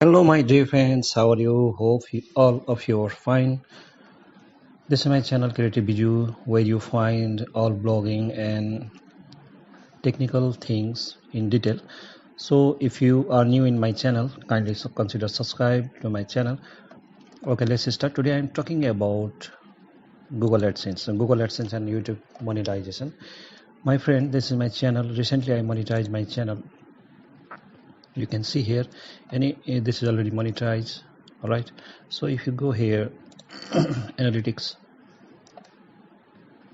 Hello, my dear friends. How are you? Hope all of you are fine. This is my channel Creative Biju, where you find all blogging and technical things in detail. So, if you are new in my channel, kindly consider subscribe to my channel. Okay, let's start. Today, I'm talking about Google AdSense, and YouTube monetization. My friend, this is my channel. Recently, I monetized my channel. You can see here, this is already monetized. All right. So, if you go here, analytics.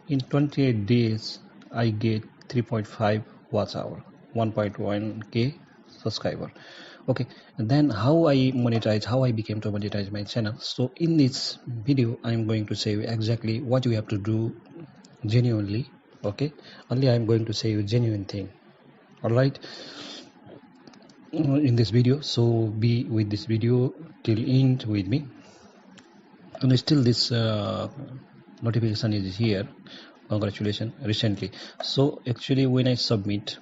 In 28 days, I get 3.5 watch hour, 1.1k subscriber. Okay, and then how I monetize, how I became to monetize my channel. So in this video, I'm going to say you exactly what you have to do genuinely. Okay, only I'm going to say you genuine thing. All right, in this video. So be with this video till end with me. And still this notification is here. Congratulations recently. So actually when I submit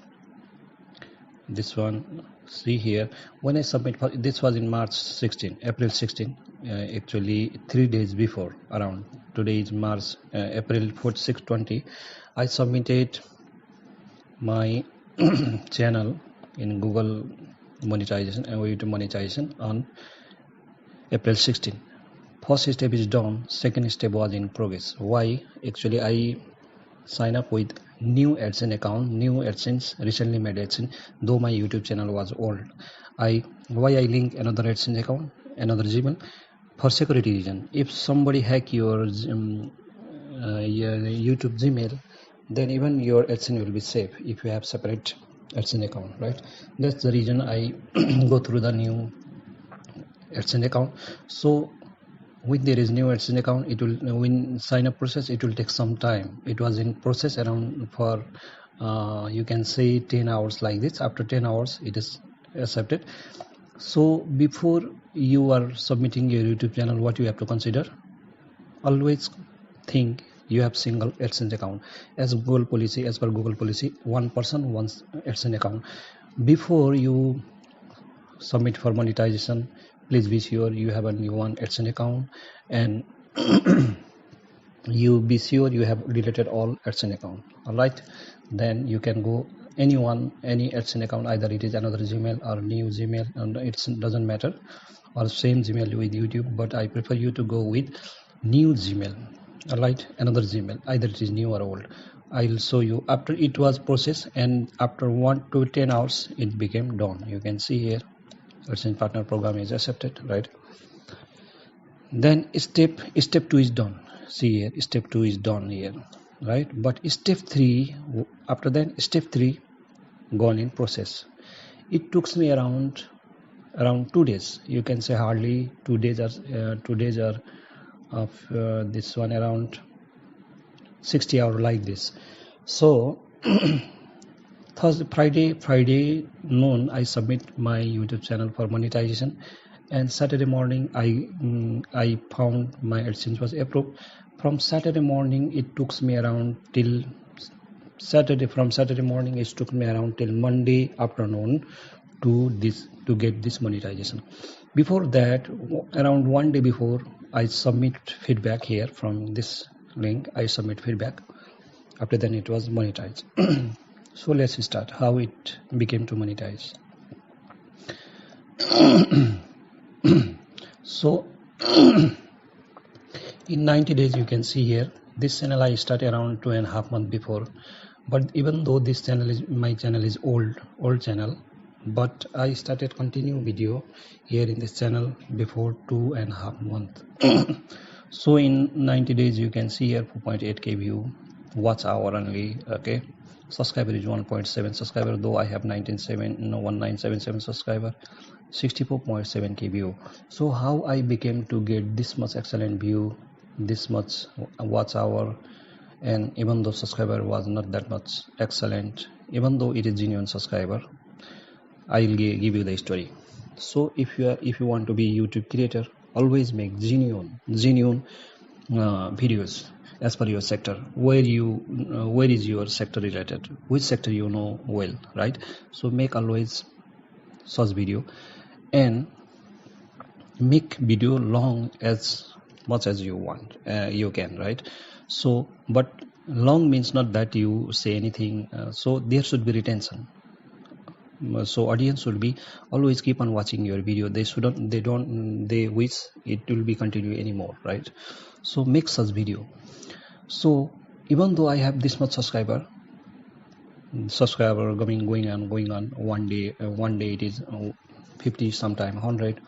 this one, see here, when I submit this was in March 16, April 16, actually 3 days before, around today is March, April 4, 620, I submitted my channel in Google monetization and YouTube monetization on April 16. First step is done, second step was in progress. Why? Actually I sign up with new AdSense account, new AdSense, recently made AdSense, though my YouTube channel was old. Why I link another AdSense account, another Gmail? For security reason. If somebody hack your YouTube Gmail, then even your AdSense will be safe if you have separate AdSense account, right? That's the reason I go through the new AdSense account. So when there is new AdSense account, it will when sign up process, it will take some time. It was in process around for you can say 10 hours like this. After 10 hours it is accepted. So before you are submitting your YouTube channel, what you have to consider, always think you have single AdSense account. As per Google policy, one person one AdSense account. Before you submit for monetization, please be sure you have only one AdSense account, and you be sure you have deleted all AdSense account. All right, then you can go any AdSense account, either it is another Gmail or new Gmail, and it doesn't matter, or same Gmail with YouTube, but I prefer you to go with new Gmail. All right, another Gmail, either it is new or old. I'll show you after it was processed, and after 1 to 10 hours it became done. You can see here AdSense partner program is accepted, right? Then step 2 is done. See here, step 2 is done here, right? But step 3, after that step 3 gone in process. It took me around 2 days. You can say hardly 2 days, or 2 days, or of this one around 60 hours like this. So Friday noon, I submit my YouTube channel for monetization, and Saturday morning I found my AdSense was approved. From Saturday morning, it took me around till Saturday. From Saturday morning, it took me around till Monday afternoon to get this monetization. Before that, around 1 day before, I submit feedback here from this link. I submit feedback. After then, it was monetized. So let's start how it became to monetize. So in 90 days, you can see here, this channel I started around 2.5 months before. But even though this channel is my channel is old channel, but I started continue video here in this channel before 2.5 months. So in 90 days, you can see here 4.8k view, watch hour only. Okay, subscriber is 1.7 subscriber, though I have 1977 subscriber, 64.7k view. So how I became to get this much excellent view, this much watch hour, and even though subscriber was not that much excellent, even though it is genuine subscriber, I'll give you the story. So if you want to be YouTube creator, always make genuine videos as per your sector. Where is your sector related, which sector you know well, right? So make always such video. And make video long as much as you want, you can, right? So but long means not that you say anything, so there should be retention. So audience should be always keep on watching your video. They wish it will be continue anymore, right? So make such video. So even though I have this much subscriber going on, one day it is 50, sometime 100,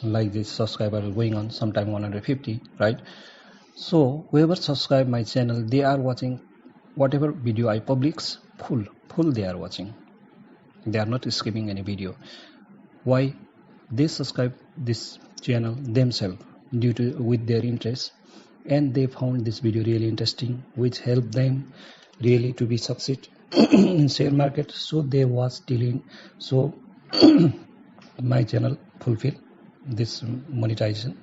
like this subscriber going on, sometime 150, right? So whoever subscribe my channel, they are watching whatever video I publish, full they are watching. They are not skipping any video. Why? They subscribe this channel themselves due to with their interest, and they found this video really interesting, which helped them really to be succeed in share market. So they watch till in. So my channel fulfill this monetization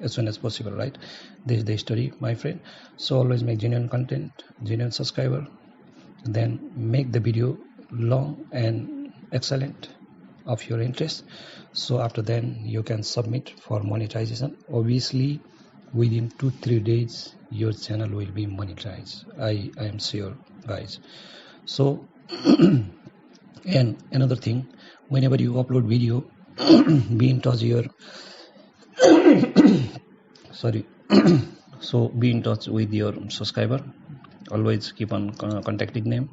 as soon as possible, right? This is the story, my friend. So always make genuine content, genuine subscriber, then make the video long and excellent of your interest. So after then you can submit for monetization. Obviously within 2-3 days your channel will be monetized. I am sure, guys. So and another thing, whenever you upload video, be in touch your sorry so be in touch with your subscriber. Always keep on contacting them.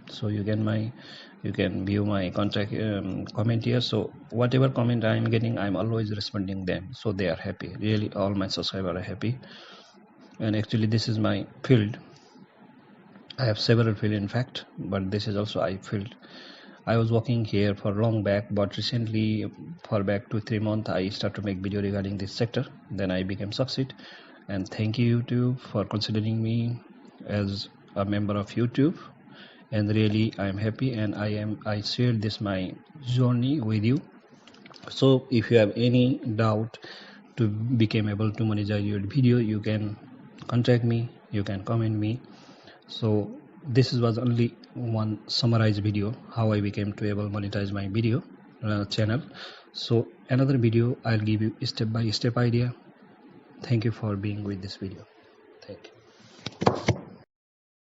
So you can view my contact comment here. So whatever comment I am getting, I'm always responding them, so they are happy. Really all my subscribers are happy. And actually this is my field. I have several field in fact, but this is also I field. I was working here for long back, but recently for back 2-3 months I start to make video regarding this sector. Then I became succeed. And thank you YouTube for considering me as a member of YouTube. And really I am happy, and I shared this my journey with you. So if you have any doubt to become able to monetize your video, you can contact me, you can comment me. So this was only one summarized video how I became to able monetize my video channel. So another video I'll give you step by step idea. Thank you for being with this video. Thank you.